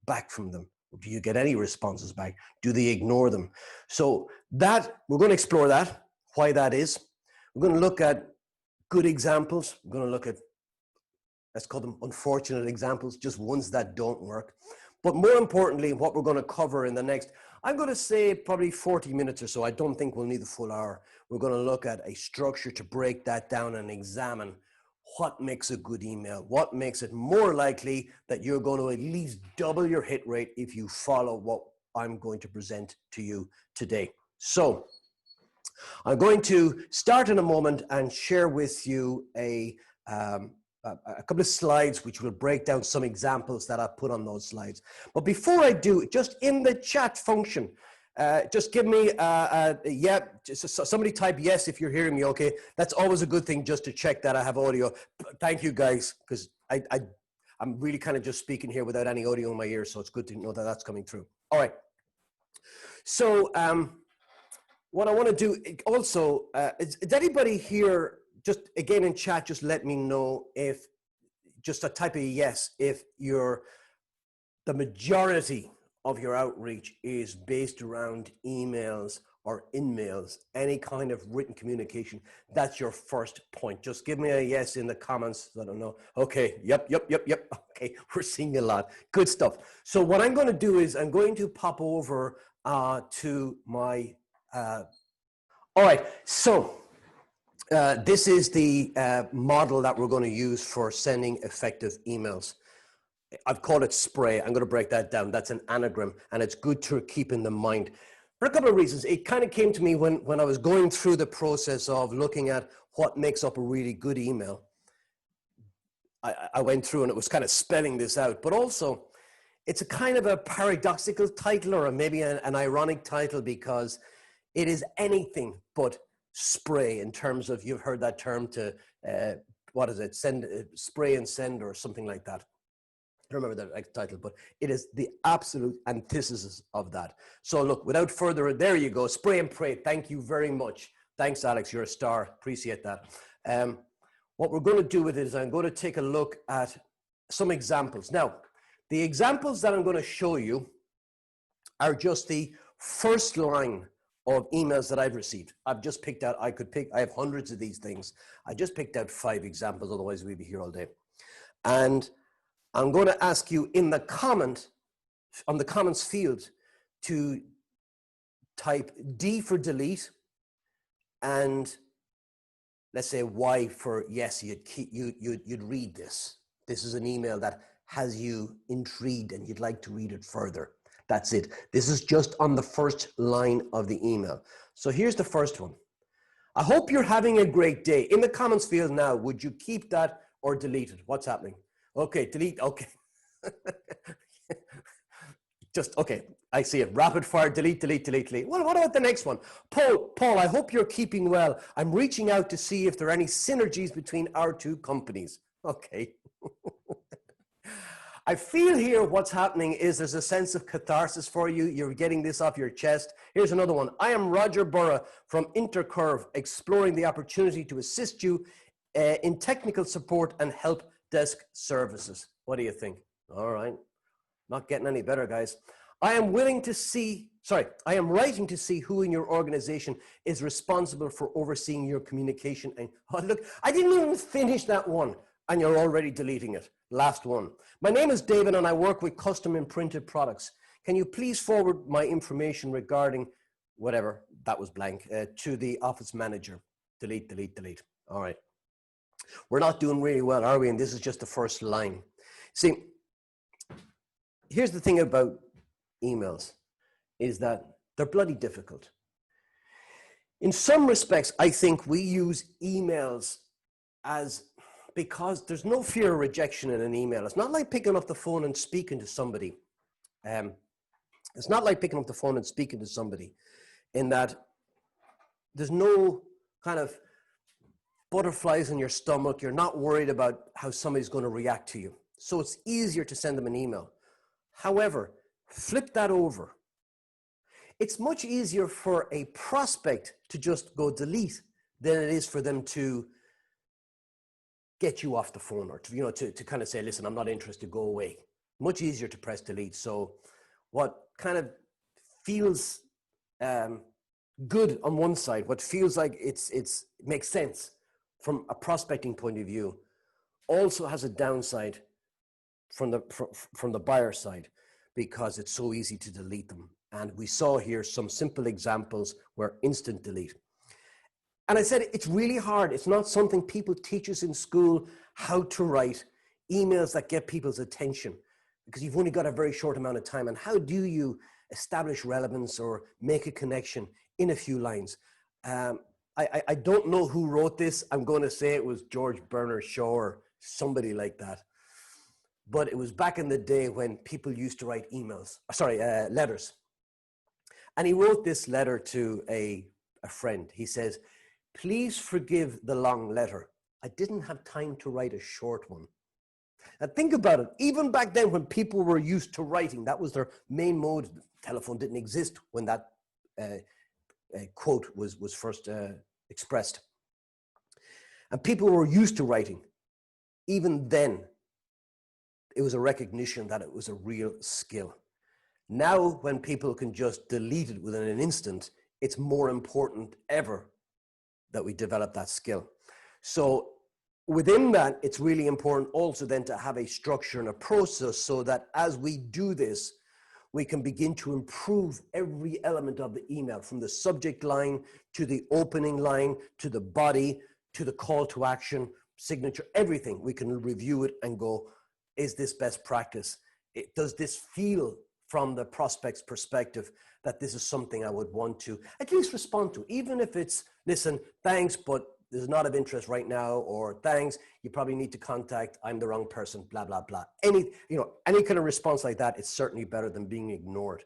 back from them? Do you get any responses back? Do they ignore them? So that, we're going to explore that, why that is. We're going to look at good examples. We're going to look at, let's call them unfortunate examples, just ones that don't work. But more importantly, what we're going to cover in the next, I'm going to say probably 40 minutes or so. I don't think we'll need the full hour. We're going to look at a structure to break that down and examine what makes a good email, what makes it more likely that you're going to at least double your hit rate if you follow what I'm going to present to you today. So I'm going to start in a moment and share with you a couple of slides which will break down some examples that I put on those slides. But before I do, just in the chat function, just give me yeah, somebody type yes if you're hearing me okay. That's always a good thing just to check that I have audio. Thank you guys, because I'm really kind of just speaking here without any audio in my ears, so it's good to know that that's coming through. All right. So what I want to do also, is anybody here, just again in chat, just let me know if, just a type of yes, if the majority of your outreach is based around emails or in-mails, any kind of written communication. That's your first point. Just give me a yes in the comments so I don't know. Okay, yep. Okay, we're seeing a lot. Good stuff. So what I'm going to do is I'm going to pop over to my, all right, so this is the model that we're going to use for sending effective emails. I've called it SPRAY. I'm going to break that down. That's an anagram, and it's good to keep in the mind for a couple of reasons. It kind of came to me when I was going through the process of looking at what makes up a really good email. I went through and it was kind of spelling this out, but also it's a kind of a paradoxical title, or maybe an ironic title, because it is anything but spray in terms of, you've heard that term to, what is it, send, spray and send, or something like that. I don't remember that title, but it is the absolute antithesis of that. So look, without further ado, there you go, spray and pray. Thank you very much. Thanks, Alex, you're a star. Appreciate that. What we're going to do with it is I'm going to take a look at some examples. Now, the examples that I'm going to show you are just the first line of emails that I've received. I've just picked out, I have hundreds of these things. I just picked out 5 examples, otherwise we'd be here all day. And I'm going to ask you in the comment, on the comments field, to type D for delete, and let's say Y for yes, you'd read this. This is an email that has you intrigued and you'd like to read it further. That's it. This is just on the first line of the email. So here's the first one. I hope you're having a great day. In the comments field now, would you keep that or delete it? What's happening? Okay, delete, okay. Just, okay, I see it. Rapid fire, delete, delete, delete, delete. Well, what about the next one? Paul, I hope you're keeping well. I'm reaching out to see if there are any synergies between our 2 companies. Okay. I feel here what's happening is there's a sense of catharsis for you. You're getting this off your chest. Here's another one. I am Roger Burra from Intercurve, exploring the opportunity to assist you in technical support and help desk services. What do you think? All right. Not getting any better, guys. I am writing to see who in your organization is responsible for overseeing your communication. And oh, look, I didn't even finish that one, and you're already deleting it. Last one. My name is David, and I work with custom imprinted products. Can you please forward my information regarding whatever, that was blank, to the office manager? Delete, delete, delete. All right. We're not doing really well, are we? And this is just the first line. See, here's the thing about emails, is that they're bloody difficult. In some respects, I think we use emails because there's no fear of rejection in an email. It's not like picking up the phone and speaking to somebody. It's not like picking up the phone and speaking to somebody, in that there's no kind of butterflies in your stomach. You're not worried about how somebody's going to react to you. So it's easier to send them an email. However, flip that over. It's much easier for a prospect to just go delete than it is for them to get you off the phone, or to kind of say, listen, I'm not interested, go away. much easier to press delete. So what kind of feels good on one side, what feels like it makes sense from a prospecting point of view, also has a downside from the buyer side, because it's so easy to delete them. And we saw here some simple examples where instant delete. And I said, it's really hard. It's not something people teach us in school, how to write emails that get people's attention, because you've only got a very short amount of time. And how do you establish relevance or make a connection in a few lines? I don't know who wrote this. I'm going to say it was George Bernard Shaw or somebody like that. But it was back in the day when people used to write letters. And he wrote this letter to a friend. He says, "Please forgive the long letter. I didn't have time to write a short one." Now think about it. Even back then when people were used to writing, that was their main mode. Telephone didn't exist when that quote was first expressed. And people were used to writing. Even then, it was a recognition that it was a real skill. Now, when people can just delete it within an instant, it's more important ever that we develop that skill. So within that, it's really important also then to have a structure and a process so that as we do this, we can begin to improve every element of the email, from the subject line to the opening line, to the body, to the call to action, signature, everything. We can review it and go, is this best practice? Does this feel from the prospect's perspective that this is something I would want to at least respond to, even if it's, listen, thanks, but there's not of interest right now, or thanks, you probably need to contact, I'm the wrong person, blah, blah, blah. Any kind of response like that is certainly better than being ignored.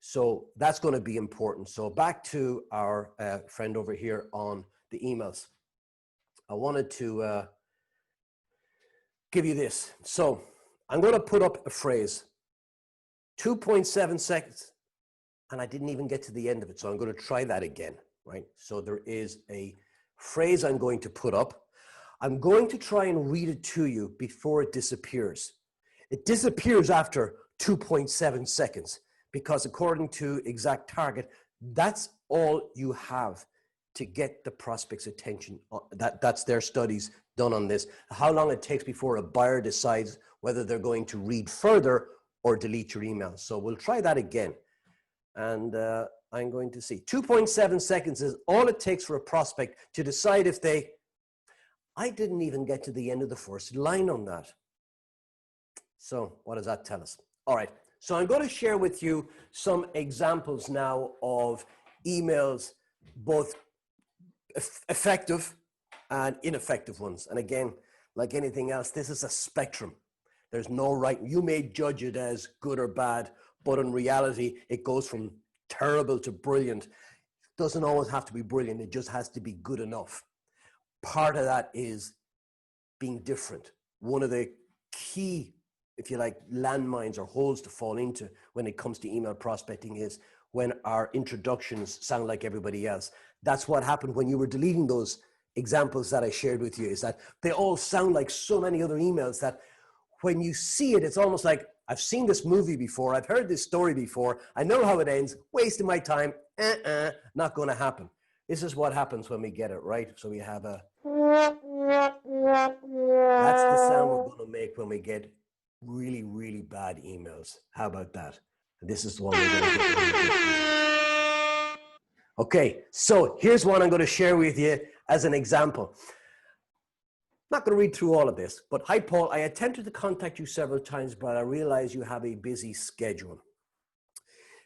So that's going to be important. So back to our friend over here on the emails. I wanted to give you this. So I'm going to put up a phrase, 2.7 seconds, and I didn't even get to the end of it. So I'm going to try that again, right? So there is a phrase I'm going to put up. I'm going to try and read it to you before it disappears. It disappears after 2.7 seconds because according to Exact Target, that's all you have to get the prospect's attention. That's their studies done on this. How long it takes before a buyer decides whether they're going to read further or delete your email. So we'll try that again. And I'm going to see. 2.7 seconds is all it takes for a prospect to decide if they, I didn't even get to the end of the first line on that. So what does that tell us? All right. So I'm going to share with you some examples now of emails, both effective and ineffective ones. And again, like anything else, this is a spectrum. There's no right. You may judge it as good or bad, but in reality, it goes from terrible to brilliant. It doesn't always have to be brilliant. It just has to be good enough. Part of that is being different. One of the key, if you like, landmines or holes to fall into when it comes to email prospecting is when our introductions sound like everybody else. That's what happened when you were deleting those examples that I shared with you, is that they all sound like so many other emails that when you see it, it's almost like, I've seen this movie before, I've heard this story before, I know how it ends, wasting my time, not going to happen. This is what happens when we get it right. So we have a, that's the sound we're going to make when we get really, really bad emails. How about that? And this is the one we're going to get when we get emails. Okay, so here's one I'm going to share with you as an example. Not going to read through all of this, but hi, Paul. I attempted to contact you several times, but I realize you have a busy schedule.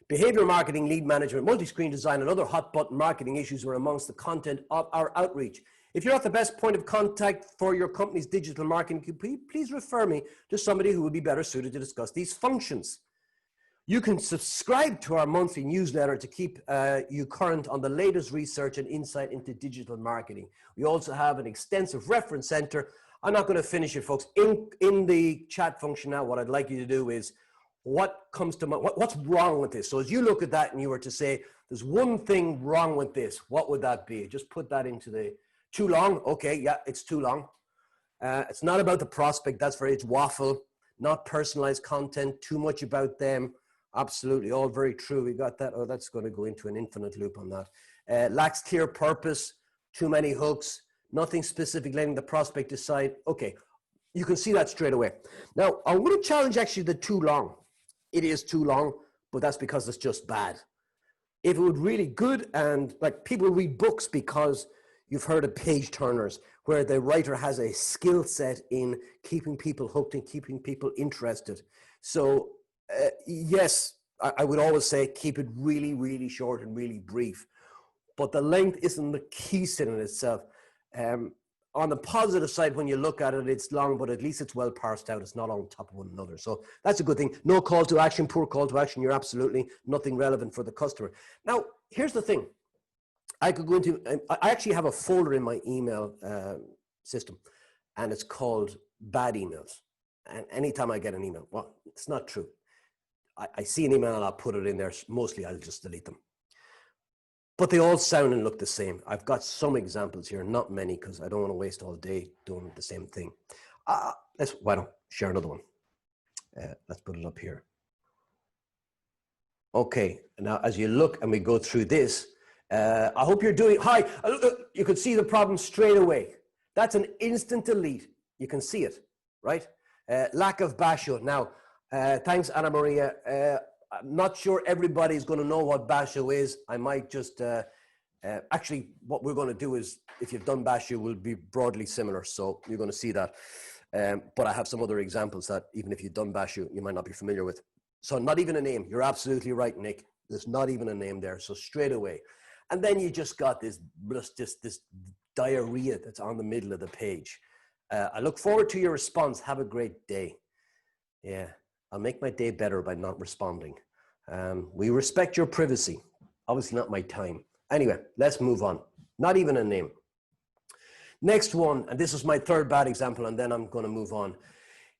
Behavior marketing, lead management, multi-screen design, and other hot button marketing issues were amongst the content of our outreach. If you're not the best point of contact for your company's digital marketing, please refer me to somebody who would be better suited to discuss these functions. You can subscribe to our monthly newsletter to keep you current on the latest research and insight into digital marketing. We also have an extensive reference center. I'm not going to finish it, folks. In the chat function now, what I'd like you to do is, what comes to mind, what's wrong with this? So as you look at that and you were to say, there's one thing wrong with this, what would that be? Just put that into the, too long? Okay, yeah, it's too long. It's not about the prospect, it's waffle. not personalized content, too much about them. Absolutely, all very true. We got that. Oh, that's going to go into an infinite loop on that. Lacks clear purpose, too many hooks, nothing specific letting the prospect decide. Okay, you can see that straight away. Now, I'm going to challenge actually the too long. It is too long, but that's because it's just bad. If it would really good, and like people read books because you've heard of page turners, where the writer has a skill set in keeping people hooked and keeping people interested. So yes, I would always say keep it really, really short and really brief. But the length isn't the key sin in itself. On the positive side, when you look at it, it's long, but at least it's well parsed out. It's not on top of one another. So that's a good thing. No call to action, poor call to action. You're absolutely nothing relevant for the customer. Now, here's the thing. I could go into, I actually have a folder in my email system, and it's called bad emails. And anytime I get an email, well, it's not true. I see an email and I'll put it in there. Mostly I'll just delete them. But they all sound and look the same. I've got some examples here, not many, because I don't want to waste all day doing the same thing. Why don't share another one? Let's put it up here. Okay, now as you look and we go through this, I hope you're doing, hi, you can see the problem straight away. That's an instant delete. You can see it, right? Lack of basho. Now, thanks, Anna Maria. I'm not sure everybody's going to know what basho is. I might just, actually, what we're going to do is, if you've done basho, will be broadly similar. So you're going to see that. But I have some other examples that even if you've done basho, you might not be familiar with. So not even a name. You're absolutely right, Nick. There's not even a name there. So straight away. And then you just got this diarrhea that's on the middle of the page. I look forward to your response. Have a great day. Yeah, I'll make my day better by not responding. We respect your privacy. Obviously not my time. Anyway, let's move on. Not even a name. Next one, and this is my third bad example, and then I'm going to move on.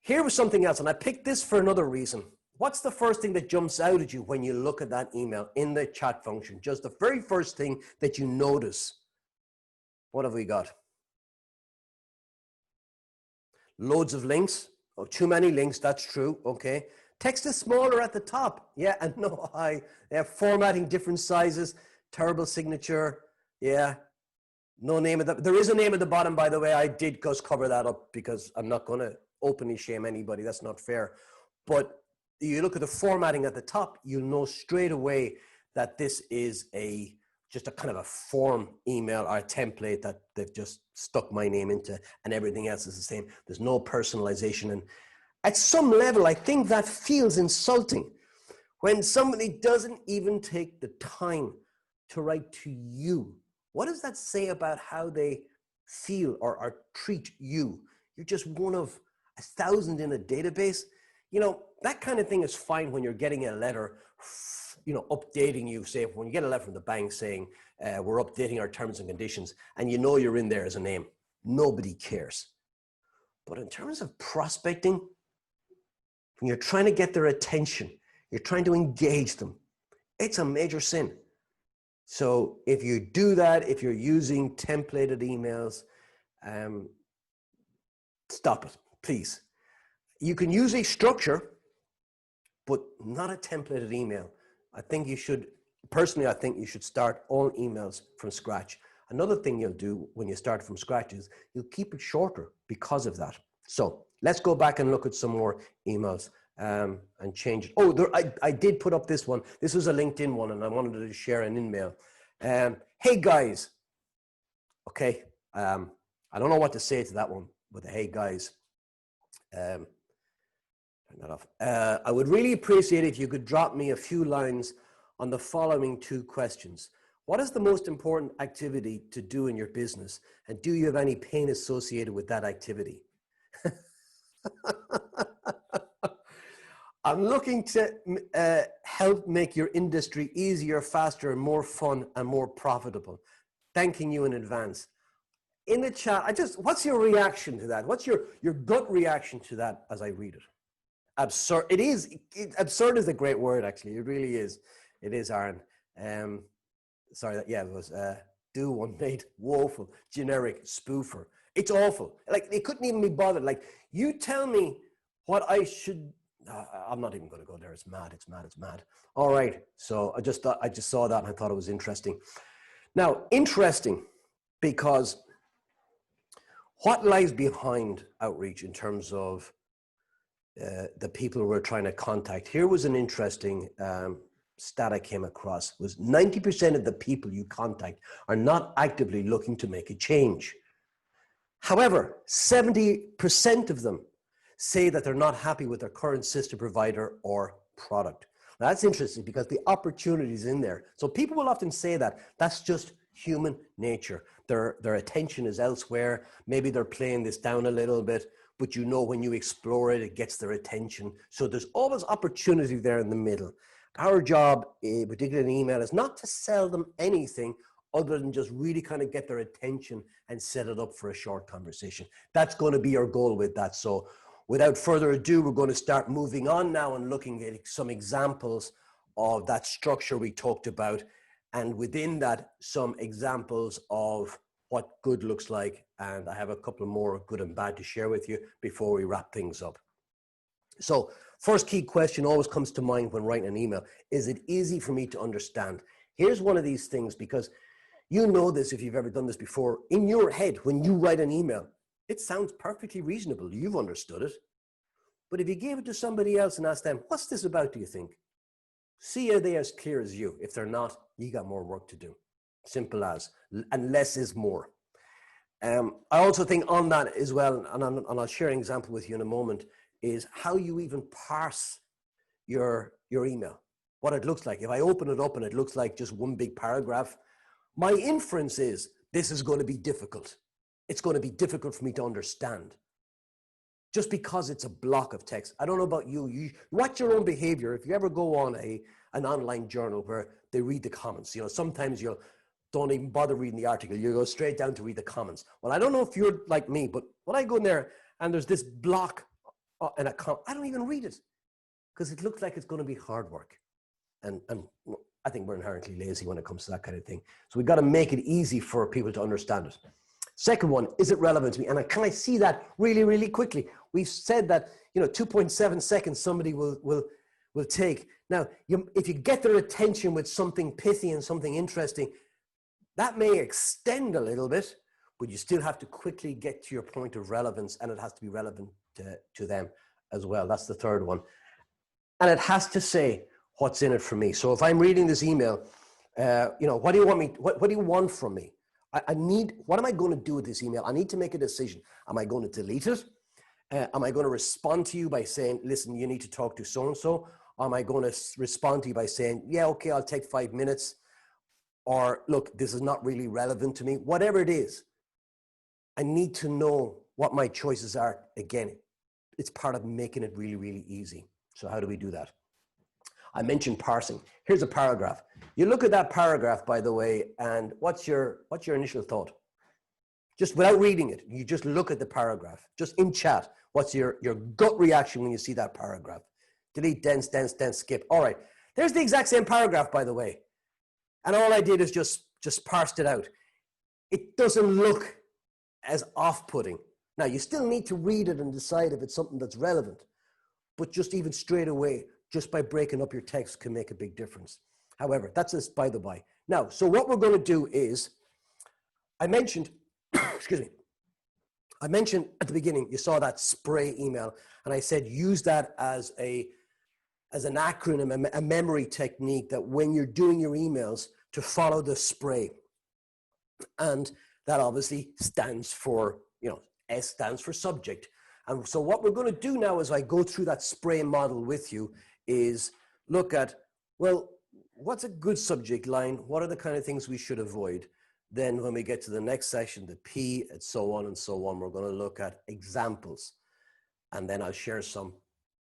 Here was something else, and I picked this for another reason. What's the first thing that jumps out at you when you look at that email in the chat function? Just the very first thing that you notice. What have we got? Loads of links. Oh, too many links, that's true, okay. Text is smaller at the top. Yeah, and no, formatting different sizes, terrible signature. Yeah, no name at the, there is a name at the bottom, by the way. I did just cover that up because I'm not going to openly shame anybody. That's not fair. But you look at the formatting at the top, you'll know straight away that this is just a kind of a form email or a template that they've just stuck my name into, and everything else is the same. There's no personalization. And at some level, I think that feels insulting when somebody doesn't even take the time to write to you. What does that say about how they feel or treat you? You're just one of 1,000 in a database. You know, that kind of thing is fine when you're getting a letter, you know, updating you. Say, when you get a letter from the bank saying, we're updating our terms and conditions, and you know you're in there as a name. Nobody cares. But in terms of prospecting, when you're trying to get their attention, you're trying to engage them, it's a major sin. So if you do that, if you're using templated emails, stop it, please. You can use a structure, but not a templated email. I think you should, personally, I think you should start all emails from scratch. Another thing you'll do when you start from scratch is you'll keep it shorter because of that. So let's go back and look at some more emails and change it. Oh, I did put up this one. This was a LinkedIn one, and I wanted to share an email. Hey guys. Okay. I don't know what to say to that one with the hey guys. Turn that off. I would really appreciate if you could drop me a few lines on the following two questions. What is the most important activity to do in your business? And do you have any pain associated with that activity? I'm looking to help make your industry easier, faster, and more fun and more profitable. Thanking you in advance. In the chat, what's your reaction to that? What's your gut reaction to that as I read it? Absurd. Absurd is a great word, actually. It really is. It is, Aaron. Sorry, it was do one mate, woeful, generic, spoofer. It's awful. Like, they couldn't even be bothered. Like, you tell me what I should, I'm not even going to go there. It's mad. It's mad. It's mad. All right. So I just saw that and I thought it was interesting. Now, interesting because what lies behind outreach in terms of the people we're trying to contact. Here was an interesting stat I came across, was 90% of the people you contact are not actively looking to make a change. However, 70% of them say that they're not happy with their current system provider or product. Now, that's interesting because the opportunity is in there. So people will often say that. That's just human nature. Their attention is elsewhere. Maybe they're playing this down a little bit, but you know when you explore it, it gets their attention. So there's always opportunity there in the middle. Our job, particularly in email, is not to sell them anything other than just really kind of get their attention and set it up for a short conversation. That's going to be our goal with that. So without further ado, we're going to start moving on now and looking at some examples of that structure we talked about. And within that, some examples of what good looks like. And I have a couple more good and bad to share with you before we wrap things up. So first key question always comes to mind when writing an email. Is it easy for me to understand? Here's one of these things, because you know this if you've ever done this before. In your head, when you write an email, it sounds perfectly reasonable. You've understood it. But if you gave it to somebody else and asked them, what's this about, do you think? See, are they as clear as you? If they're not, you got more work to do. Simple as. And less is more. I also think on that as well, and I'll share an example with you in a moment, is how you even parse your email. What it looks like. If I open it up and it looks like just one big paragraph, my inference is this is going to be difficult. It's going to be difficult for me to understand. Just because it's a block of text. I don't know about you. You watch your own behavior. If you ever go on an online journal where they read the comments, you know, sometimes you'll don't even bother reading the article. You go straight down to read the comments. Well, I don't know if you're like me, but when I go in there and there's this block and a comment, I don't even read it because it looks like it's going to be hard work. And I think we're inherently lazy when it comes to that kind of thing. So we've got to make it easy for people to understand it. Second one, is it relevant to me? And can I see that really, really quickly? We've said that, 2.7 seconds somebody will take. Now, if you get their attention with something pithy and something interesting, that may extend a little bit, but you still have to quickly get to your point of relevance, and it has to be relevant to them as well. That's the third one. And it has to say what's in it for me. So if I'm reading this email, what do you want me? What do you want from me? What am I going to do with this email? I need to make a decision. Am I going to delete it? Am I going to respond to you by saying, listen, you need to talk to so-and-so? Or am I going to respond to you by saying, yeah, okay, I'll take 5 minutes. Or look, this is not really relevant to me. Whatever it is, I need to know what my choices are. Again, it's part of making it really, really easy. So how do we do that? I mentioned parsing. Here's a paragraph. You look at that paragraph, by the way, and what's your initial thought? Just without reading it, you just look at the paragraph. Just in chat, what's your gut reaction when you see that paragraph? Delete, dense, skip. All right. There's the exact same paragraph, by the way. And all I did is just parsed it out. It doesn't look as off-putting. Now, you still need to read it and decide if it's something that's relevant. But just even straight away, just by breaking up your text can make a big difference. However, that's just by the by. Now, so what we're going to do is, I mentioned, excuse me, I mentioned at the beginning, you saw that spray email, and I said use that as an acronym, a memory technique that when you're doing your emails to follow the spray. And that obviously stands for, S stands for subject. And so what we're going to do now as I go through that spray model with you is look at, well, what's a good subject line? What are the kind of things we should avoid? Then when we get to the next session, the P and so on, we're going to look at examples. And then I'll share some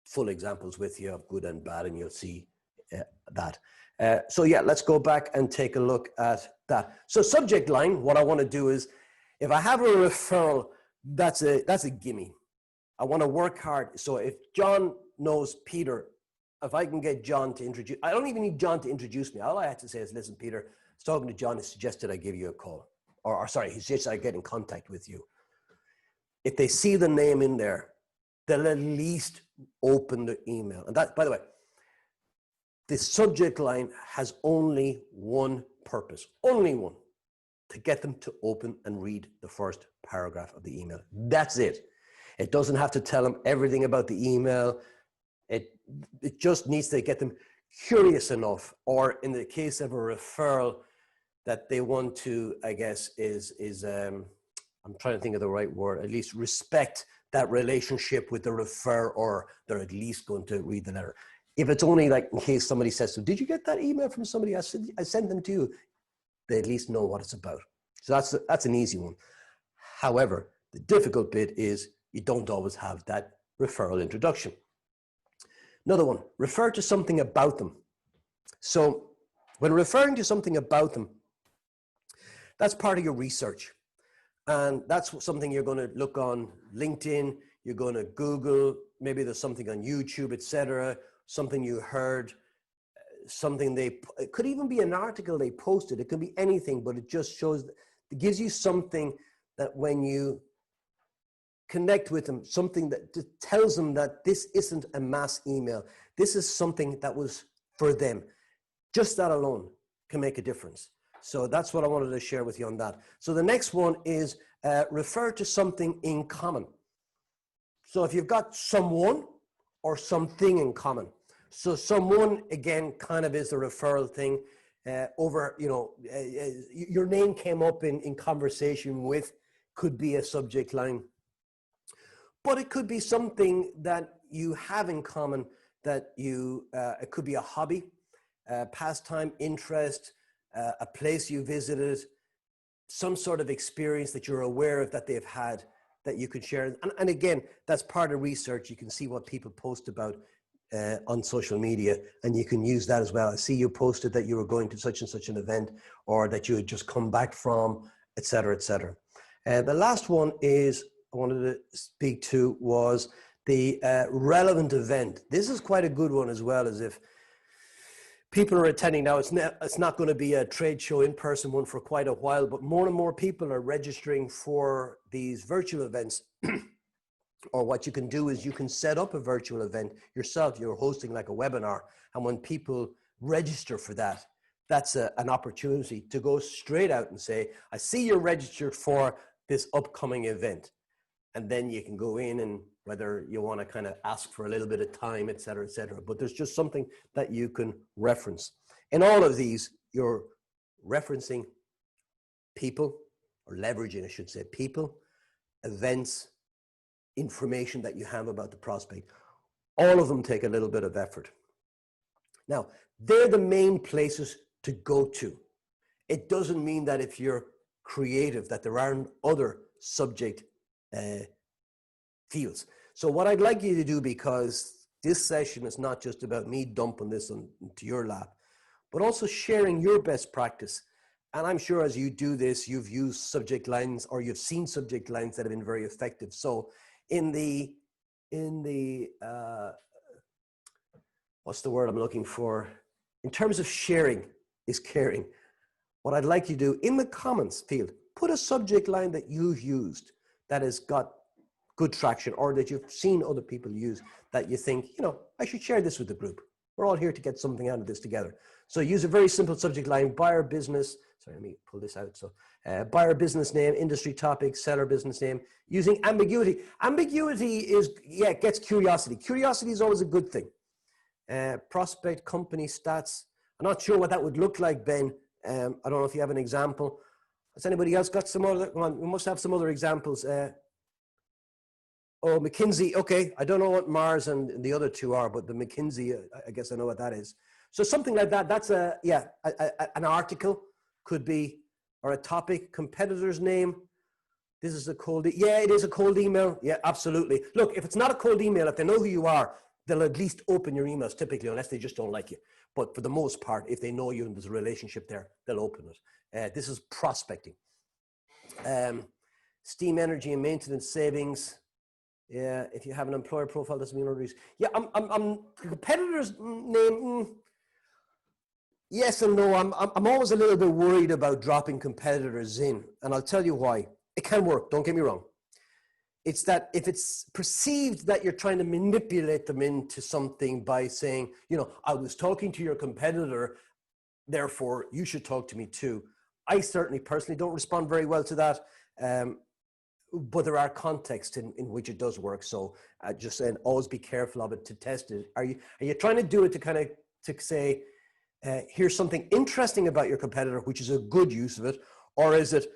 full examples with you of good and bad, and you'll see that. So yeah, let's go back and take a look at that. So subject line, what I want to do is, if I have a referral, that's a gimme. I want to work hard. So if John knows Peter, if I can get John to introduce, I don't even need John to introduce me. All I have to say is, listen, Peter, I was talking to John, he suggested I give you a call. Or sorry, he suggested I get in contact with you. If they see the name in there, they'll at least open the email. And that, by the way, the subject line has only one purpose, only one, to get them to open and read the first paragraph of the email. That's it. It doesn't have to tell them everything about the email. It just needs to get them curious enough, or in the case of a referral, that they want to, I guess, I'm trying to think of the right word, at least respect that relationship with the referrer, or they're at least going to read the letter. If it's only like in case somebody says, so did you get that email from somebody? I sent them to you. They at least know what it's about. So that's an easy one. However, the difficult bit is you don't always have that referral introduction. Another one, refer to something about them. So when referring to something about them, that's part of your research. And that's something you're going to look on LinkedIn, you're going to Google, maybe there's something on YouTube, etc., something you heard, something it could even be an article they posted, it could be anything, but it just shows, it gives you something that when you connect with them, something that tells them that this isn't a mass email, this is something that was for them. Just that alone can make a difference. So that's what I wanted to share with you on that. So the next one is refer to something in common. So if you've got someone or something in common. So someone, again, kind of is the referral thing. Your name came up in conversation with, could be a subject line. But it could be something that you have in common, that it could be a hobby, pastime, interest, a place you visited, some sort of experience that you're aware of that they've had that you could share. And again, that's part of research. You can see what people post about on social media, and you can use that as well. I see you posted that you were going to such and such an event, or that you had just come back from, et cetera, et cetera. The last one is I wanted to speak to was the relevant event. This is quite a good one as well, as if people are attending now. It's not going to be a trade show in-person one for quite a while, but more and more people are registering for these virtual events. Or what you can do is you can set up a virtual event yourself. You're hosting like a webinar. And when people register for that, that's an opportunity to go straight out and say, I see you're registered for this upcoming event. And then you can go in, and whether you want to kind of ask for a little bit of time, et cetera, et cetera. But there's just something that you can reference. In all of these, you're referencing people, or leveraging, I should say, people, events, information that you have about the prospect. All of them take a little bit of effort. Now, they're the main places to go to. It doesn't mean that if you're creative that there aren't other subject fields. So what I'd like you to do, because this session is not just about me dumping this into your lap, but also sharing your best practice. And I'm sure as you do this, you've used subject lines, or you've seen subject lines that have been very effective. So in the what's the word I'm looking for? In terms of sharing is caring. What I'd like you to do in the comments field, put a subject line that you've used that has got good traction, or that you've seen other people use, that you think, I should share this with the group. We're all here to get something out of this together. So use a very simple subject line: buyer, business. Sorry, let me pull this out. So buyer, business name, industry topic, seller, business name, using ambiguity. Ambiguity gets curiosity. Curiosity is always a good thing. Prospect, company, stats. I'm not sure what that would look like, Ben. I don't know if you have an example. Has anybody else got some other? Come on, we must have some other examples. Oh, McKinsey. Okay, I don't know what Mars and the other two are, but the McKinsey, I guess I know what that is. So something like that. That's an article could be, or a topic. Competitor's name. This is a cold. Yeah, it is a cold email. Yeah, absolutely. Look, if it's not a cold email, if they know who you are, they'll at least open your emails typically, unless they just don't like you. But for the most part, if they know you and there's a relationship there, they'll open it. This is prospecting. Steam, energy, and maintenance savings. Yeah, if you have an employer profile, doesn't mean others. Yeah, I'm competitor's name. Yes and no. I'm always a little bit worried about dropping competitors in, and I'll tell you why. It can work. Don't get me wrong. It's that if it's perceived that you're trying to manipulate them into something by saying, you know, I was talking to your competitor, therefore you should talk to me too. I certainly personally don't respond very well to that. But there are contexts in which it does work. So just saying, always be careful of it, to test it. Are you trying to do it to kind of, to say, here's something interesting about your competitor, which is a good use of it? Or is it,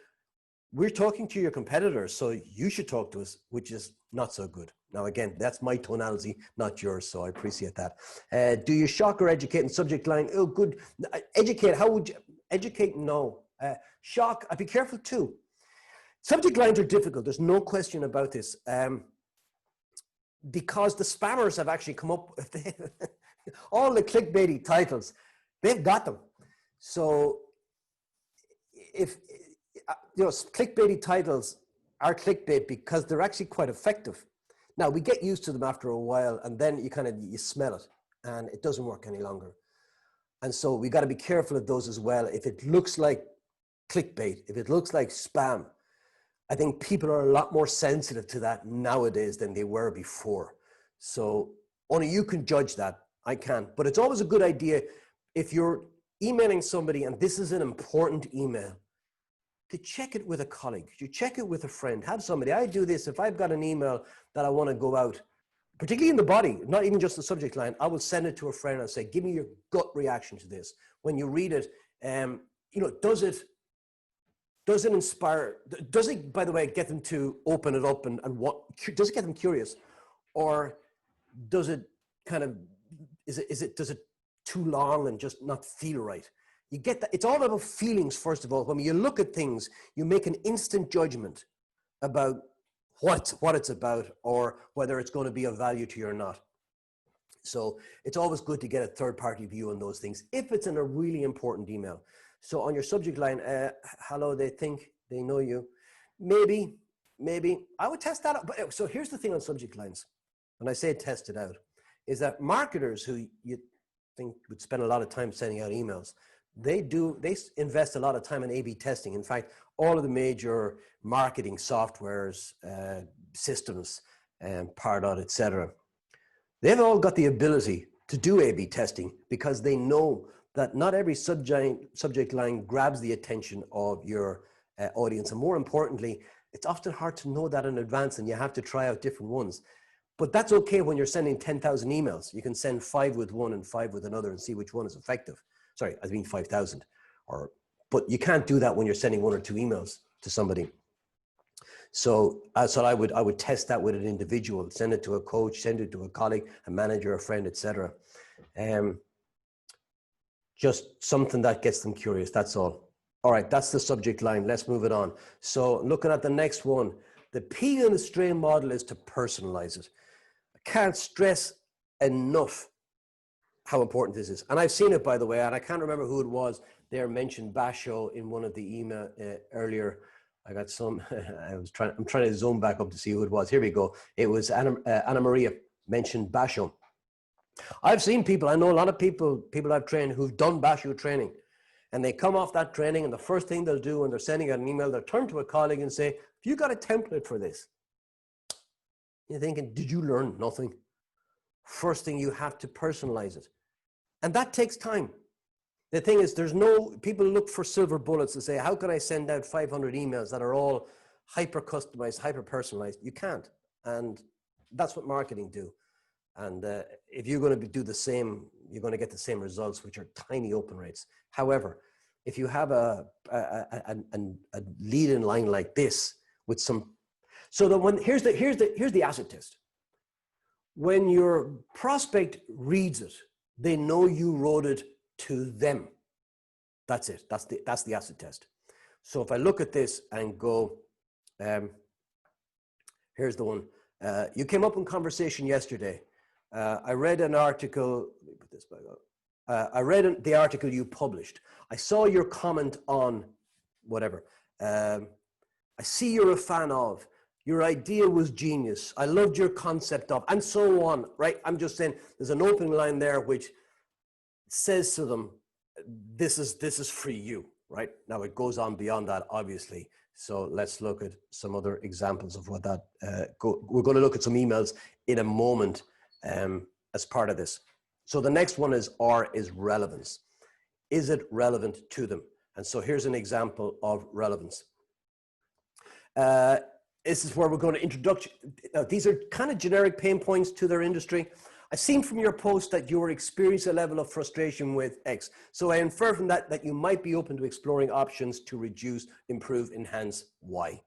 we're talking to your competitors, so you should talk to us, which is not so good? Now, again, that's my tonality, not yours, so I appreciate that. Do you shock or educate in subject line? Oh, good. Educate, how would you? Educate, no. Shock, I'd be careful too. Subject lines are difficult, there's no question about this, because the spammers have actually come up with all the clickbaity titles, they've got them. So if, you know, clickbaity titles are clickbait because they're actually quite effective. Now, we get used to them after a while, and then you smell it, and it doesn't work any longer. And so we got to be careful of those as well. If it looks like clickbait, if it looks like spam, I think people are a lot more sensitive to that nowadays than they were before. So only you can judge that. I can't. But it's always a good idea, if you're emailing somebody, and this is an important email, to check it with a colleague. You check it with a friend. Have somebody. I do this. If I've got an email that I want to go out, particularly in the body, not even just the subject line, I will send it to a friend and say, give me your gut reaction to this. When you read it, you know, does it inspire, does it, by the way, get them to open it up and what, does it get them curious? Or does it kind of, does it too long and just not feel right? You get that. It's all about feelings, first of all. When you look at things, you make an instant judgment about what it's about, or whether it's going to be of value to you or not. So it's always good to get a third-party view on those things if it's in a really important email. So on your subject line, hello, they think they know you. Maybe I would test that out. But so here's the thing on subject lines. When I say test it out, is that marketers who you think would spend a lot of time sending out emails, they invest a lot of time in A/B testing. In fact, all of the major marketing softwares, systems, Pardot, etc., they've all got the ability to do A/B testing, because they know that not every subject line grabs the attention of your audience. And more importantly, it's often hard to know that in advance, and you have to try out different ones. But that's okay when you're sending 10,000 emails. You can send 5 with one and 5 with another and see which one is effective. Sorry, I mean 5,000. But you can't do that when you're sending 1 or 2 emails to somebody. So I would test that with an individual, send it to a coach, send it to a colleague, a manager, a friend, etc. Just something that gets them curious, that's all. All right, that's the subject line. Let's move it on. So looking at the next one, the P in the strain model is to personalize it. I can't stress enough how important this is. And I've seen it, by the way, and I can't remember who it was. There mentioned Basho in one of the email earlier. I got some, I'm trying to zoom back up to see who it was. Here we go. It was Anna Maria mentioned Basho. I've seen people, I know a lot of people I've trained who've done Basho training, and they come off that training, and the first thing they'll do when they're sending out an email, they'll turn to a colleague and say, have you got a template for this? You're thinking, did you learn nothing? First thing, you have to personalize it. And that takes time. The thing is, people look for silver bullets and say, how can I send out 500 emails that are all hyper customized, hyper personalized? You can't. And that's what marketing do. And if you're going to do the same, you're going to get the same results, which are tiny open rates. However, if you have a lead in line like this with some, so that here's the acid test. When your prospect reads it, they know you wrote it to them. That's it. That's the acid test. So if I look at this and go, here's the one. You came up in conversation yesterday. I read an article, let me put this back up. I read the article you published. I saw your comment on whatever. I see you're a fan of. Your idea was genius. I loved your concept of, and so on, right? I'm just saying there's an opening line there which says to them, this is for you, right? Now it goes on beyond that, obviously. So let's look at some other examples of what that, we're going to look at some emails in a moment as part of this. So the next one is R is relevance. Is it relevant to them? And so here's an example of relevance. This is where we're going to introduce, these are kind of generic pain points to their industry. I've seen from your post that you are experiencing a level of frustration with X. So I infer from that that you might be open to exploring options to reduce, improve, enhance Y.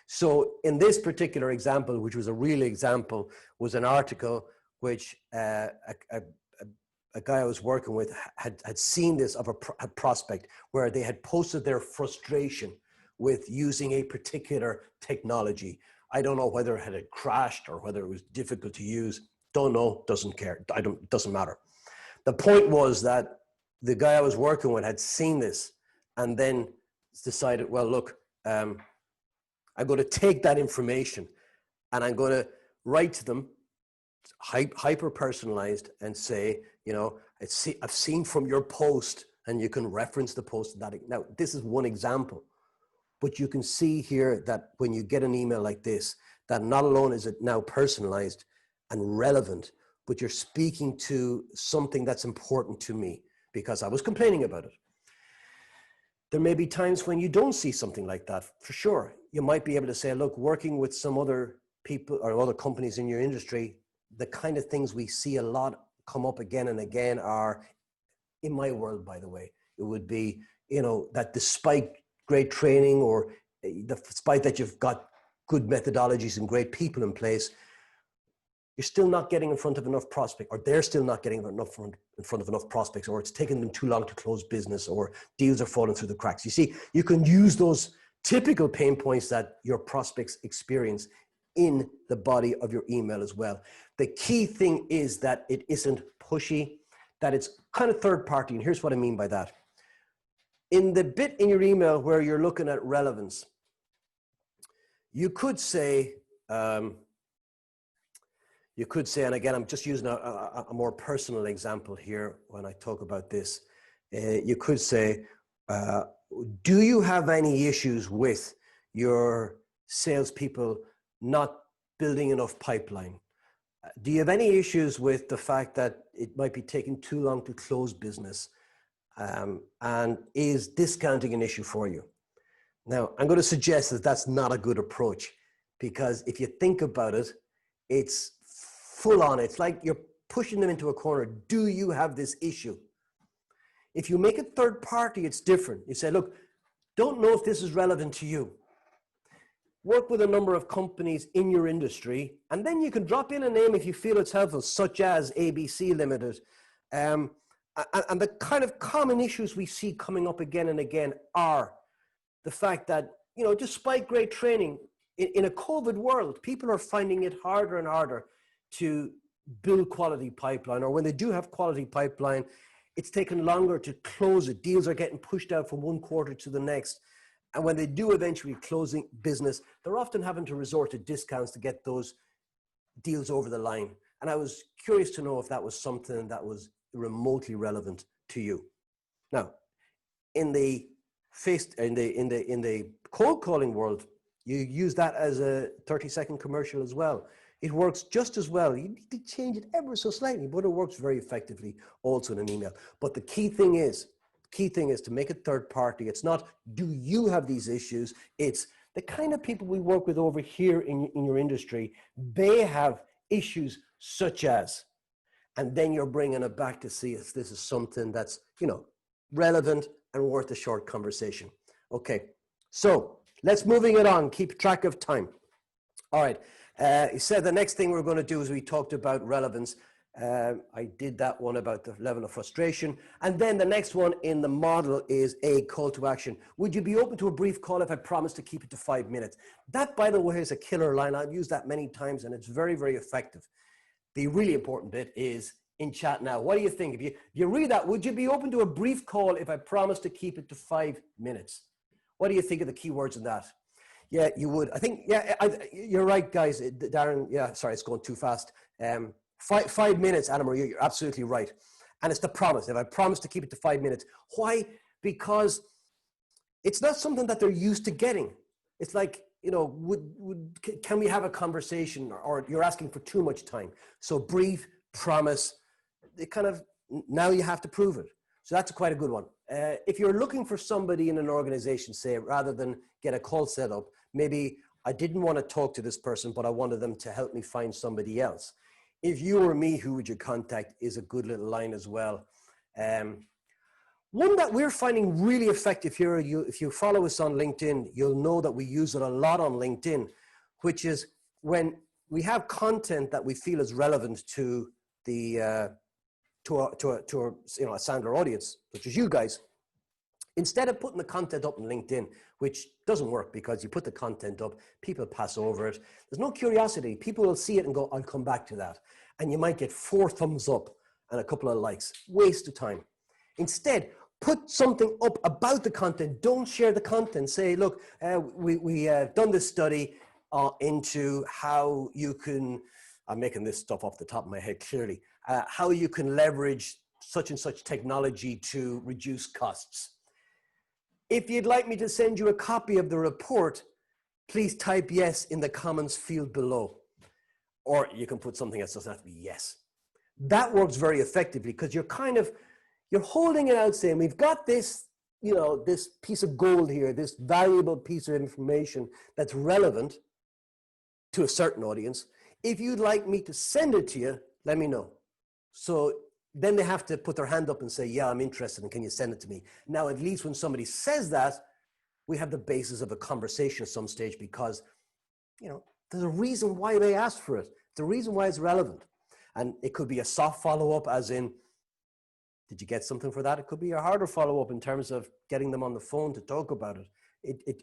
So in this particular example, which was a real example, was an article which a guy I was working with had seen this of a prospect where they had posted their frustration with using a particular technology. I don't know whether it had crashed or whether it was difficult to use. Don't know, doesn't care, doesn't matter. The point was that the guy I was working with had seen this and then decided, well, look, I'm going to take that information and I'm going to write to them, hyper-personalized, and say, you know, I've seen from your post, and you can reference the post. Now, this is one example, but you can see here that when you get an email like this, that not alone is it now personalized and relevant, but you're speaking to something that's important to me because I was complaining about it. There may be times when you don't see something like that, for sure. You might be able to say, look, working with some other people or other companies in your industry, the kind of things we see a lot come up again and again are, in my world, by the way, it would be, you know, that despite great training or despite that you've got good methodologies and great people in place, you're still not getting in front of enough prospects, or they're still not getting in front of enough prospects, or it's taking them too long to close business, or deals are falling through the cracks. You see, you can use those typical pain points that your prospects experience in the body of your email as well. The key thing is that it isn't pushy, that it's kind of third party. And here's what I mean by that. In the bit in your email where you're looking at relevance, you could say, and again, I'm just using a more personal example here when I talk about this. You could say, do you have any issues with your salespeople not building enough pipeline? Do you have any issues with the fact that it might be taking too long to close business? And is discounting an issue for you? Now, I'm going to suggest that that's not a good approach, because if you think about it, it's full on. It's like you're pushing them into a corner. Do you have this issue? If you make it third party, it's different. You say, look, don't know if this is relevant to you. Work with a number of companies in your industry, and then you can drop in a name if you feel it's helpful, such as ABC Limited. And the kind of common issues we see coming up again and again are the fact that, you know, despite great training, in a COVID world, people are finding it harder and harder to build quality pipeline, or when they do have quality pipeline, it's taken longer to close it. Deals are getting pushed out from one quarter to the next. And when they do eventually closing business, they're often having to resort to discounts to get those deals over the line. And I was curious to know if that was something that was remotely relevant to you. Now, in the cold calling world, you use that as a 30-second commercial as well. It works just as well. You need to change it ever so slightly, but it works very effectively also in an email. But the key thing is to make it third party. It's not, do you have these issues? It's the kind of people we work with over here in your industry. They have issues such as, and then you're bringing it back to see if this is something that's, you know, relevant and worth a short conversation. Okay, so let's moving it on. Keep track of time. All right. He said the next thing we're going to do is we talked about relevance. I did that one about the level of frustration. And then the next one in the model is a call to action. Would you be open to a brief call if I promise to keep it to 5 minutes? That, by the way, is a killer line. I've used that many times and it's very, very effective. The really important bit is in chat now. What do you think? If you read that, would you be open to a brief call if I promise to keep it to 5 minutes? What do you think of the keywords in that? Yeah, you would. I think, yeah, you're right, guys. Darren, yeah, sorry, it's going too fast. 5 minutes, Anna-Maria, you're absolutely right. And it's the promise. If I promise to keep it to 5 minutes. Why? Because it's not something that they're used to getting. It's like, you know, can we have a conversation, or you're asking for too much time. So brief, promise, it kind of, now you have to prove it. So that's quite a good one. If you're looking for somebody in an organization, say, rather than get a call set up, maybe I didn't want to talk to this person, but I wanted them to help me find somebody else. If you were me, who would you contact is a good little line as well. One that we're finding really effective here, if you follow us on LinkedIn, you'll know that we use it a lot on LinkedIn, which is when we have content that we feel is relevant to the to our you know, a Sandler audience, such as you guys. Instead of putting the content up on LinkedIn, which doesn't work because you put the content up, people pass over it. There's no curiosity. People will see it and go, I'll come back to that. And you might get 4 thumbs up and a couple of likes. Waste of time. Instead, put something up about the content. Don't share the content. Say, look, we done this study into how you can, I'm making this stuff off the top of my head clearly, how you can leverage such and such technology to reduce costs. If you'd like me to send you a copy of the report, please type yes in the comments field below. Or you can put something else, doesn't have to be yes. That works very effectively because you're you're holding it out saying, we've got this, you know, this piece of gold here, this valuable piece of information that's relevant to a certain audience. If you'd like me to send it to you, let me know. So then they have to put their hand up and say, yeah, I'm interested, and can you send it to me? Now, at least when somebody says that, we have the basis of a conversation at some stage because, you know, there's a reason why they asked for it. The reason why it's relevant. And it could be a soft follow-up, as in, did you get something for that? It could be a harder follow-up in terms of getting them on the phone to talk about it.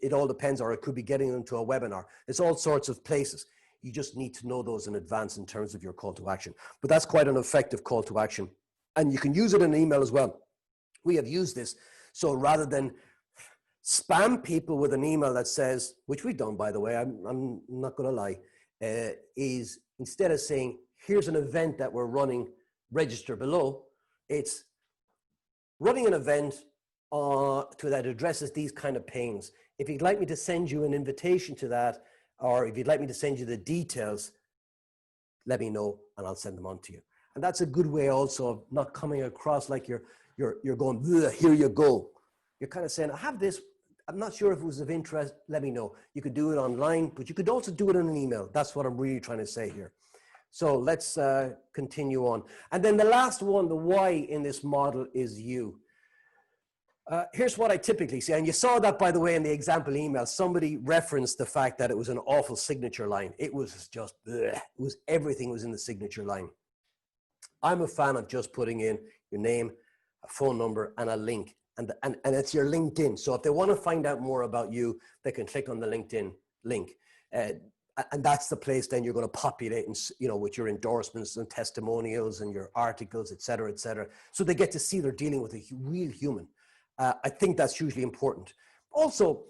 It all depends, or it could be getting them to a webinar. It's all sorts of places. You just need to know those in advance in terms of your call to action. But that's quite an effective call to action. And you can use it in an email as well. We have used this. So rather than spam people with an email that says, which we've done, by the way, I'm not going to lie, is instead of saying, here's an event that we're running, register below, it's running an event that addresses these kind of pains. If you'd like me to send you an invitation to that, or if you'd like me to send you the details, let me know and I'll send them on to you. And that's a good way also of not coming across like you're going, here you go. You're kind of saying, I have this, I'm not sure if it was of interest, let me know. You could do it online, but you could also do it in an email. That's what I'm really trying to say here. So let's continue on. And then the last one, the why in this model is you. Here's what I typically see, and you saw that, by the way, in the example email. Somebody referenced the fact that it was an awful signature line. It was just, everything was in the signature line. I'm a fan of just putting in your name, a phone number, and a link, and it's your LinkedIn. So if they want to find out more about you, they can click on the LinkedIn link. And that's the place then you're going to populate, and, you know, with your endorsements and testimonials and your articles, et cetera, et cetera. So they get to see they're dealing with a real human. I think that's hugely important. Also,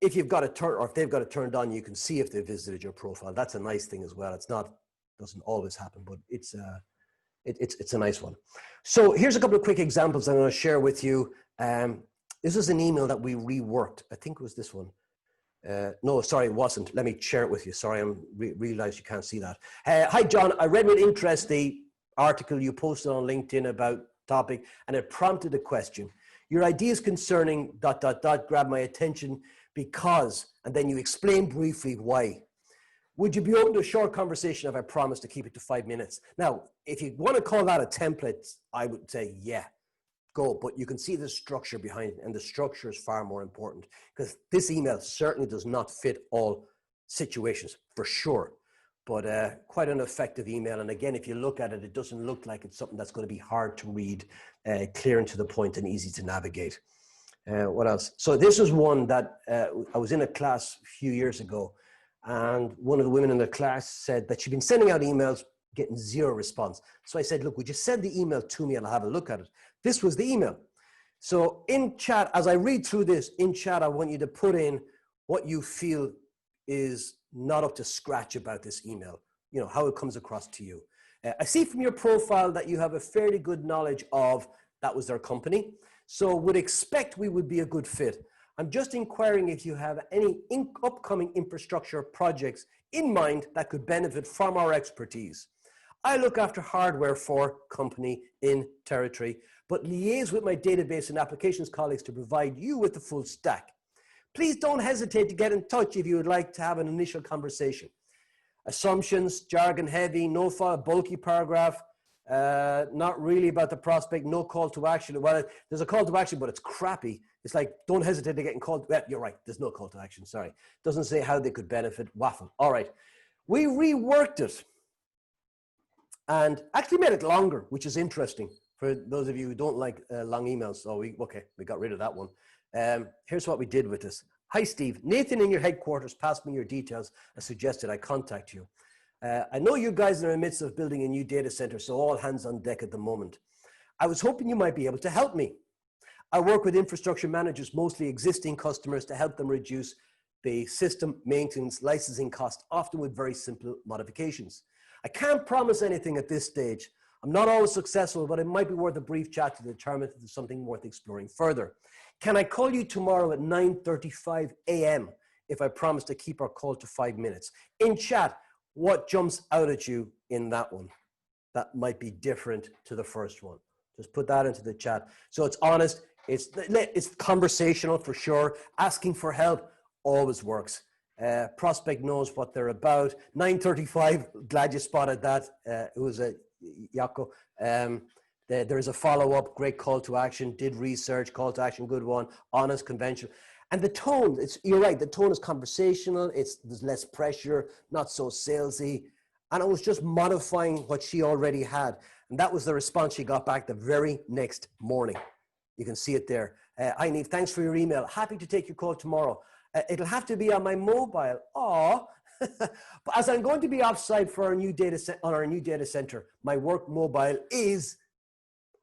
if you've got it or if they've got it turned on, you can see if they visited your profile. That's a nice thing as well. It's not, doesn't always happen, but it's a nice one. So here's a couple of quick examples I'm going to share with you. This is an email that we reworked. I think it was this one. No, sorry, it wasn't. Let me share it with you. Sorry, I realized you can't see that. Hi, John. I read with interest the article you posted on LinkedIn about topic, and it prompted a question. Your ideas concerning ... grabbed my attention because, and then you explain briefly why. Would you be open to a short conversation if I promise to keep it to 5 minutes? Now, if you want to call that a template, I would say, yeah, go. But you can see the structure behind it, and the structure is far more important because this email certainly does not fit all situations, for sure. But quite an effective email. And again, if you look at it, it doesn't look like it's something that's going to be hard to read, clear and to the point, and easy to navigate. What else? So this is one that I was in a class a few years ago, and one of the women in the class said that she'd been sending out emails, getting zero response. So I said, look, would you send the email to me and I'll have a look at it? This was the email. So in chat, as I read through this, in chat, I want you to put in what you feel is not up to scratch about this email, you know, how it comes across to you. I see from your profile that you have a fairly good knowledge of that was their company. So would expect we would be a good fit. I'm just inquiring if you have any upcoming infrastructure projects in mind that could benefit from our expertise. I look after hardware for company in territory, but liaise with my database and applications colleagues to provide you with the full stack. Please don't hesitate to get in touch if you would like to have an initial conversation. Assumptions, jargon heavy, no file, bulky paragraph, not really about the prospect, no call to action. Well, there's a call to action, but it's crappy. It's like, don't hesitate to get called. Well, you're right, there's no call to action, sorry. Doesn't say how they could benefit, waffle. All right, we reworked it and actually made it longer, which is interesting for those of you who don't like long emails. So we got rid of that one. Here's what we did with this. Hi, Steve. Nathan in your headquarters passed me your details and suggested I contact you. I know you guys are in the midst of building a new data center, so all hands on deck at the moment. I was hoping you might be able to help me. I work with infrastructure managers, mostly existing customers, to help them reduce the system maintenance licensing cost, often with very simple modifications. I can't promise anything at this stage. I'm not always successful, but it might be worth a brief chat to determine if there's something worth exploring further. Can I call you tomorrow at 9:35 a.m. if I promise to keep our call to 5 minutes? In chat, what jumps out at you in that one that might be different to the first one? Just put that into the chat. So it's honest, it's conversational for sure. Asking for help always works. Prospect knows what they're about. 9:35, glad you spotted that. It was a Yako. There is a follow-up, great call to action, did research, call to action, good one, honest, conventional. And the tone, you're right, the tone is conversational, there's less pressure, not so salesy. And I was just modifying what she already had. And that was the response she got back the very next morning. You can see it there. Hi, Neve, thanks for your email. Happy to take your call tomorrow. It'll have to be on my mobile. Aw. But as I'm going to be offsite for our new data center, my work mobile is,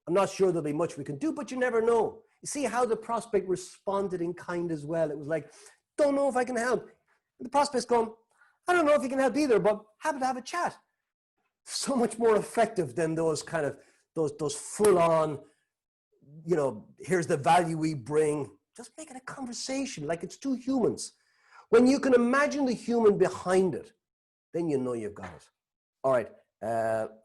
I'm not sure there'll be much we can do, but you never know. You see how the prospect responded in kind as well. It was like, don't know if I can help. And the prospect's going, I don't know if you can help either, but happy to have a chat. So much more effective than those kind of, those full on, you know, here's the value we bring. Just make it a conversation like it's two humans. When you can imagine the human behind it, then you know you've got it. All right,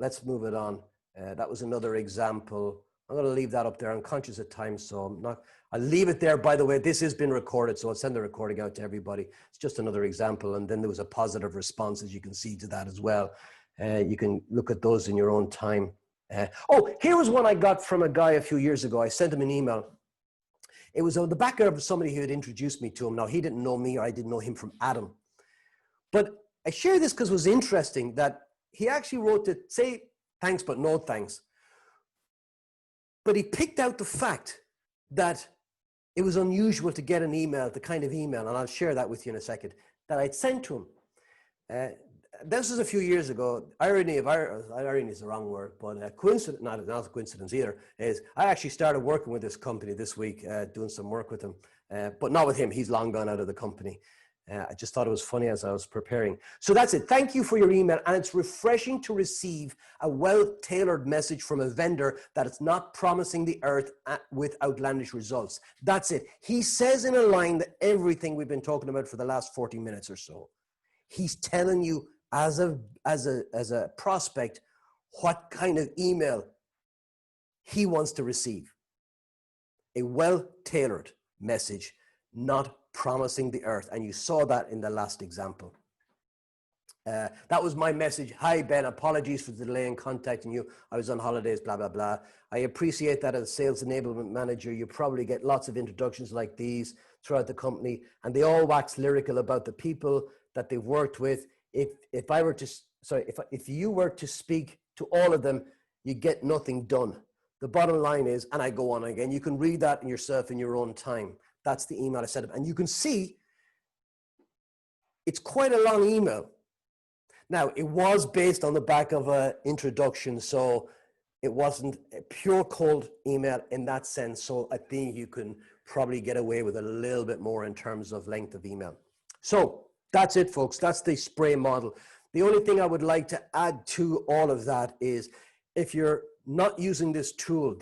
let's move it on. That was another example. I'm going to leave that up there. I'm conscious of time, so I'll leave it there. By the way, this has been recorded, so I'll send the recording out to everybody. It's just another example, and then there was a positive response, as you can see, to that as well. You can look at those in your own time. Here was one I got from a guy a few years ago. I sent him an email. It was on the back of somebody who had introduced me to him. Now, he didn't know me, or I didn't know him from Adam. But I share this because it was interesting that he actually wrote to say thanks, but no thanks. But he picked out the fact that it was unusual to get an email, the kind of email, and I'll share that with you in a second, that I'd sent to him. This was a few years ago. Irony is the wrong word, but coincidence, not a coincidence either, is I actually started working with this company this week, doing some work with him, but not with him. He's long gone out of the company. I just thought it was funny as I was preparing. So that's it. Thank you for your email. And it's refreshing to receive a well-tailored message from a vendor that is not promising the earth with outlandish results. That's it. He says in a line that everything we've been talking about for the last 40 minutes or so. He's telling you as a prospect what kind of email he wants to receive. A well-tailored message, not promising the earth. And you saw that in the last example. That was my message. Hi, Ben. Apologies for the delay in contacting you. I was on holidays, blah, blah, blah. I appreciate that as a sales enablement manager, you probably get lots of introductions like these throughout the company, and they all wax lyrical about the people that they've worked with. If you were to speak to all of them, you get nothing done. The bottom line is, and I go on again, you can read that in yourself in your own time. That's the email I set up. And you can see it's quite a long email. Now, it was based on the back of an introduction, so it wasn't a pure cold email in that sense. So I think you can probably get away with a little bit more in terms of length of email. So that's it, folks. That's the spray model. The only thing I would like to add to all of that is if you're not using this tool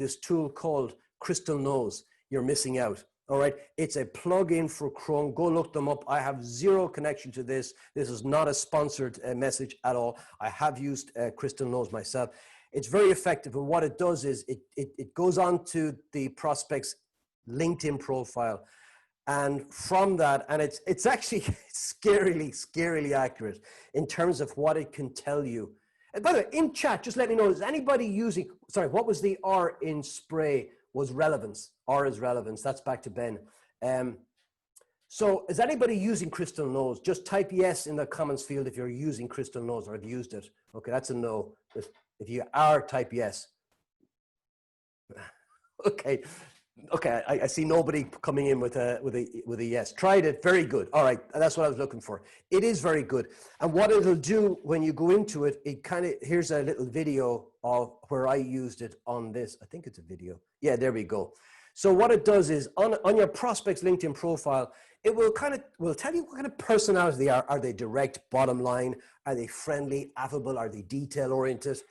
called Crystal Nose, you're missing out. All right, it's a plug-in for Chrome. Go look them up. I have zero connection to this. This is not a sponsored message at all. I have used Crystal Knows myself. It's very effective, and what it does is it goes on to the prospect's LinkedIn profile, and from that, and it's actually scarily accurate in terms of what it can tell you. And by the way, in chat, just let me know, is anybody using, sorry, what was the R in spray? Was relevance. R is relevance. That's back to Ben. So is anybody using Crystal Knows? Just type yes in the comments field if you're using Crystal Knows or have used it. Okay, that's a no. If you are, type yes. Okay. Okay, I see nobody coming in with a yes. Tried it, very good. All right, that's what I was looking for. It is very good. And what it'll do when you go into it, it kind of, here's a little video of where I used it on this. I think it's a video. Yeah, there we go. So what it does is on your prospect's LinkedIn profile, it will tell you what kind of personality they are. Are they direct, bottom line? Are they friendly, affable? Are they detail oriented?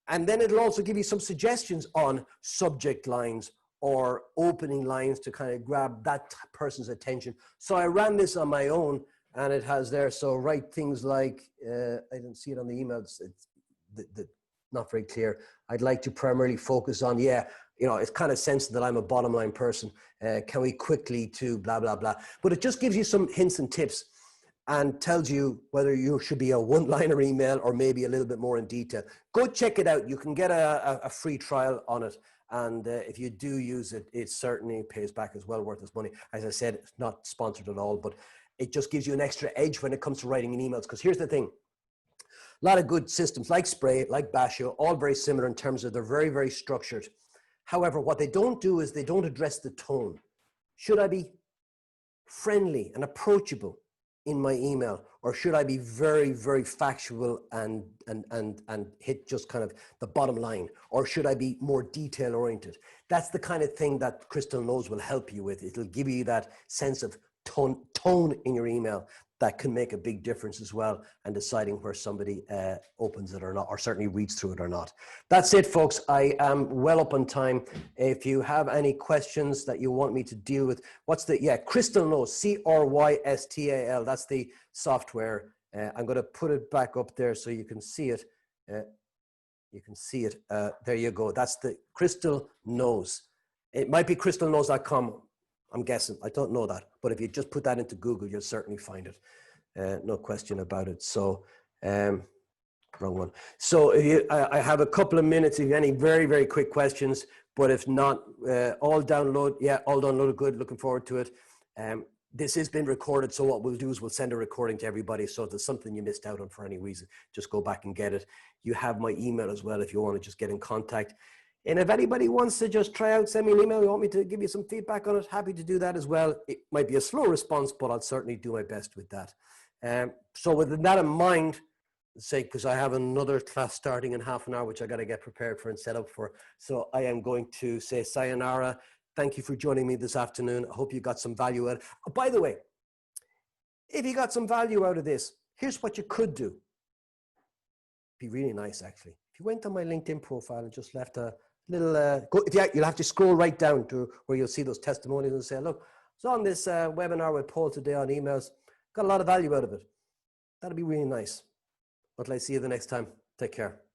And then it'll also give you some suggestions on subject lines or opening lines to kind of grab that person's attention. So I ran this on my own, and it has there. So write things like, I didn't see it on the emails, it's not very clear. I'd like to primarily focus on, it's kind of sensing that I'm a bottom line person. Can we quickly to blah, blah, blah. But it just gives you some hints and tips and tells you whether you should be a one-liner email or maybe a little bit more in detail. Go check it out. You can get a free trial on it. And if you do use it, it certainly pays back as well, worth its money. As I said, it's not sponsored at all, but it just gives you an extra edge when it comes to writing in emails. Because here's the thing. A lot of good systems like Spray, like Basho, all very similar in terms of they're very, very structured. However, what they don't do is they don't address the tone. Should I be friendly and approachable in my email, or should I be very, very factual and hit just kind of the bottom line, or should I be more detail oriented? That's the kind of thing that Crystal Knows will help you with. It'll give you that sense of tone in your email that can make a big difference as well, and deciding where somebody opens it or not, or certainly reads through it or not. That's it, folks. I am well up on time. If you have any questions that you want me to deal with, Crystal Knows, Crystal. That's the software. I'm going to put it back up there so you can see it. You can see it. There you go. That's the Crystal Knows. It might be crystalknows.com. I'm guessing. I don't know that. But if you just put that into Google, you'll certainly find it. No question about it. So, wrong one. So I have a couple of minutes if you have any very, very quick questions. But if not, all download. Yeah, all downloaded. Good. Looking forward to it. This has been recorded. So what we'll do is we'll send a recording to everybody. So if there's something you missed out on for any reason, just go back and get it. You have my email as well if you want to just get in contact. And if anybody wants to just try out, send me an email, you want me to give you some feedback on it, happy to do that as well. It might be a slow response, but I'll certainly do my best with that. So with that in mind, because I have another class starting in half an hour, which I got to get prepared for and set up for. So I am going to say sayonara. Thank you for joining me this afternoon. I hope you got some value out of it. Oh, by the way, if you got some value out of this, here's what you could do. Be really nice, actually. If you went on my LinkedIn profile and just left a little, you'll have to scroll right down to where you'll see those testimonials and say, look, I was on this webinar with Paul today on emails. Got a lot of value out of it. That'd be really nice. Until I see you the next time. Take care.